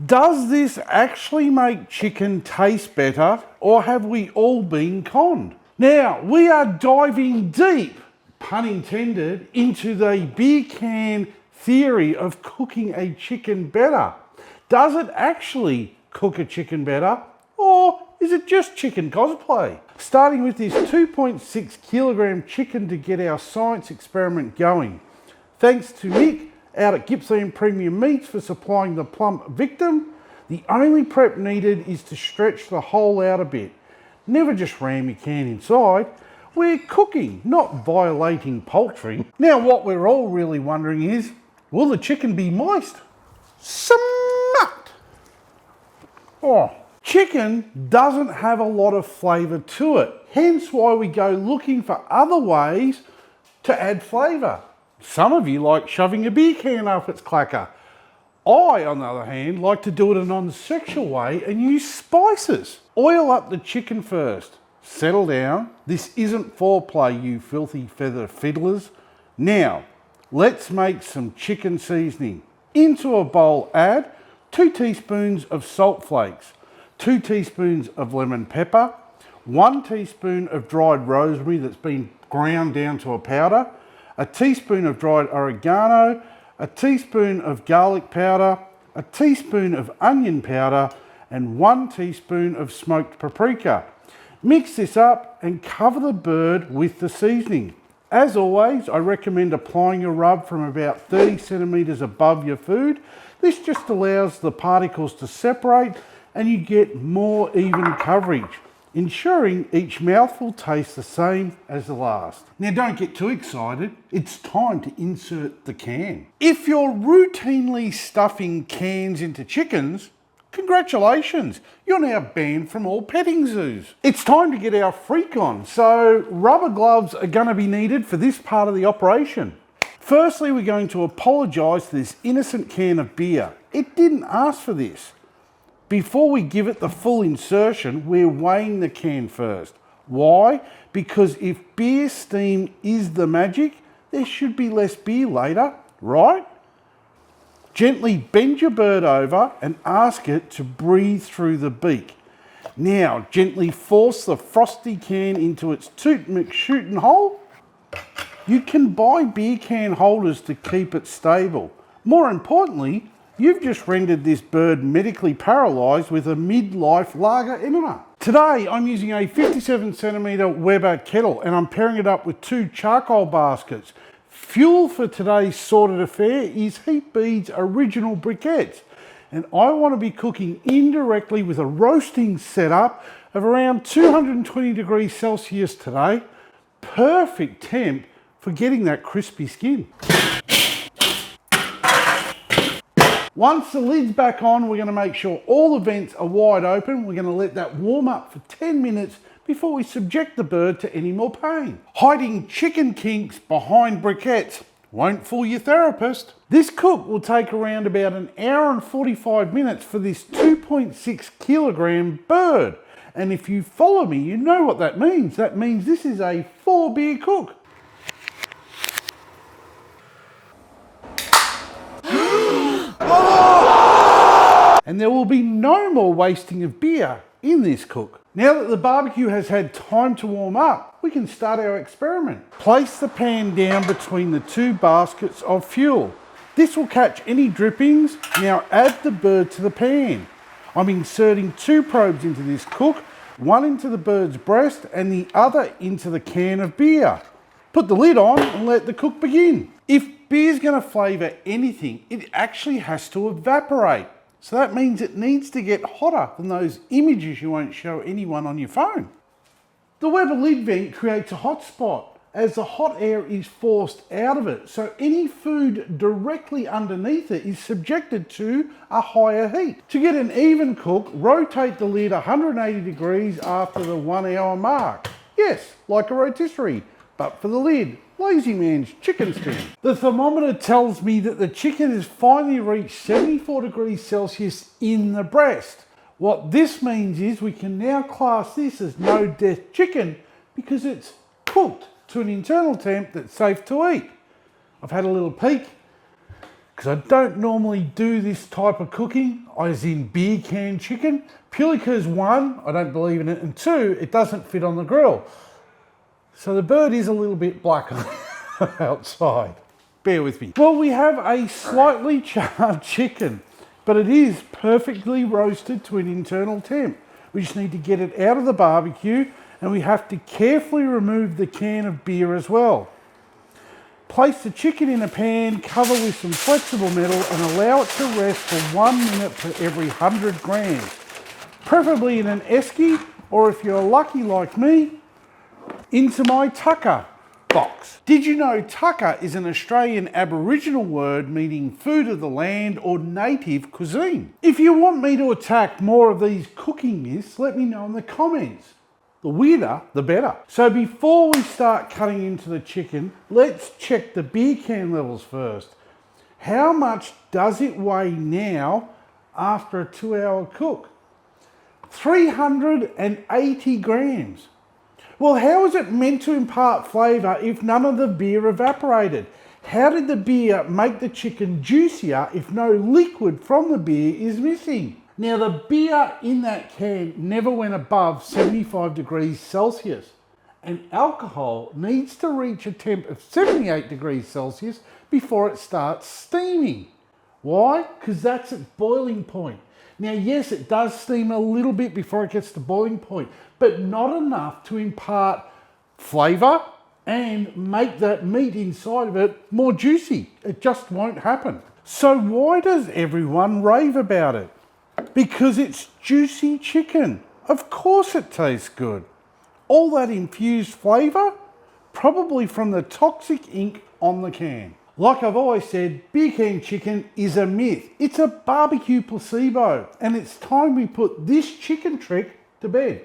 Does this actually make chicken taste better, or have we all been conned? Now, we are diving deep, pun intended, into the beer can theory of cooking a chicken better. Does it actually cook a chicken better, or is it just chicken cosplay? Starting with this 2.6 kilogram chicken to get our science experiment going. Thanks to Nick out at Gippsland Premium Meats for supplying the plump victim. The only prep needed is to stretch the hole out a bit. Never just ram your can inside. We're cooking, not violating poultry. Now what we're all really wondering is, will the chicken be moist? Smut! Oh, chicken doesn't have a lot of flavour to it, hence why we go looking for other ways to add flavour. Some of you like shoving a beer can up its clacker. I, on the other hand, like to do it a non-sexual way and use spices. Oil up the chicken first. Settle down. This isn't foreplay, you filthy feather fiddlers. Now, let's make some chicken seasoning. Into a bowl add 2 teaspoons of salt flakes, 2 teaspoons of lemon pepper, 1 teaspoon of dried rosemary that's been ground down to a powder, a teaspoon of dried oregano, a teaspoon of garlic powder, a teaspoon of onion powder, and 1 teaspoon of smoked paprika. Mix this up and cover the bird with the seasoning. As always, I recommend applying your rub from about 30 centimetres above your food. This just allows the particles to separate and you get more even coverage, ensuring each mouthful tastes the same as the last. Now don't get too excited, it's time to insert the can. If you're routinely stuffing cans into chickens, congratulations, you're now banned from all petting zoos. It's time to get our freak on, so rubber gloves are going to be needed for this part of the operation. Firstly, we're going to apologise to this innocent can of beer. It didn't ask for this. Before we give it the full insertion, we're weighing the can first. Why? Because if beer steam is the magic, there should be less beer later, right? Gently bend your bird over and ask it to breathe through the beak. Now, gently force the frosty can into its toot McShootin' hole. You can buy beer can holders to keep it stable. More importantly, you've just rendered this bird medically paralysed with a midlife lager enema. Today, I'm using a 57cm Weber kettle and I'm pairing it up with 2 charcoal baskets. Fuel for today's sorted affair is Heat Bead's original briquettes. And I want to be cooking indirectly with a roasting setup of around 220 degrees Celsius today. Perfect temp for getting that crispy skin. Once the lid's back on, we're going to make sure all the vents are wide open. We're going to let that warm up for 10 minutes before we subject the bird to any more pain. Hiding chicken kinks behind briquettes won't fool your therapist. This cook will take around about an hour and 45 minutes for this 2.6 kilogram bird. And if you follow me, you know what that means. That means this is a 4 beer cook. And there will be no more wasting of beer in this cook. Now that the barbecue has had time to warm up, we can start our experiment. Place the pan down between the 2 baskets of fuel. This will catch any drippings. Now add the bird to the pan. I'm inserting 2 probes into this cook, one into the bird's breast and the other into the can of beer. Put the lid on and let the cook begin. If beer's going to flavour anything, it actually has to evaporate. So that means it needs to get hotter than those images you won't show anyone on your phone. The Weber lid vent creates a hot spot as the hot air is forced out of it. So any food directly underneath it is subjected to a higher heat. To get an even cook, rotate the lid 180 degrees after the 1 hour mark. Yes, like a rotisserie, but for the lid. Lazy man's chicken stand. The thermometer tells me that the chicken has finally reached 74 degrees Celsius in the breast. What this means is we can now class this as no death chicken because it's cooked to an internal temp that's safe to eat. I've had a little peek. because I don't normally do this type of cooking, as in beer can chicken, purely because one, I don't believe in it, and two, it doesn't fit on the grill. So the bird is a little bit black outside. Bear with me. Well, we have a slightly charred chicken, but it is perfectly roasted to an internal temp. We just need to get it out of the barbecue, and we have to carefully remove the can of beer as well. Place the chicken in a pan, cover with some flexible metal, and allow it to rest for 1 minute per every 100 grams. Preferably in an esky, or if you're lucky like me, into my tucker box. Did you know tucker is an Australian Aboriginal word meaning food of the land or native cuisine? If you want me to attack more of these cooking myths, let me know in the comments. The weirder, the better. So before we start cutting into the chicken, let's check the beer can levels first. How much does it weigh now after a 2-hour cook? 380 grams. Well, how is it meant to impart flavour if none of the beer evaporated? How did the beer make the chicken juicier if no liquid from the beer is missing? Now, the beer in that can never went above 75 degrees Celsius, and alcohol needs to reach a temp of 78 degrees Celsius before it starts steaming. Why? Because that's its boiling point. Now, yes, it does steam a little bit before it gets to boiling point, but not enough to impart flavour and make that meat inside of it more juicy. It just won't happen. So why does everyone rave about it? Because it's juicy chicken. Of course it tastes good. All that infused flavour, probably from the toxic ink on the can. Like I've always said, beer can chicken is a myth. It's a barbecue placebo, and it's time we put this chicken trick to bed.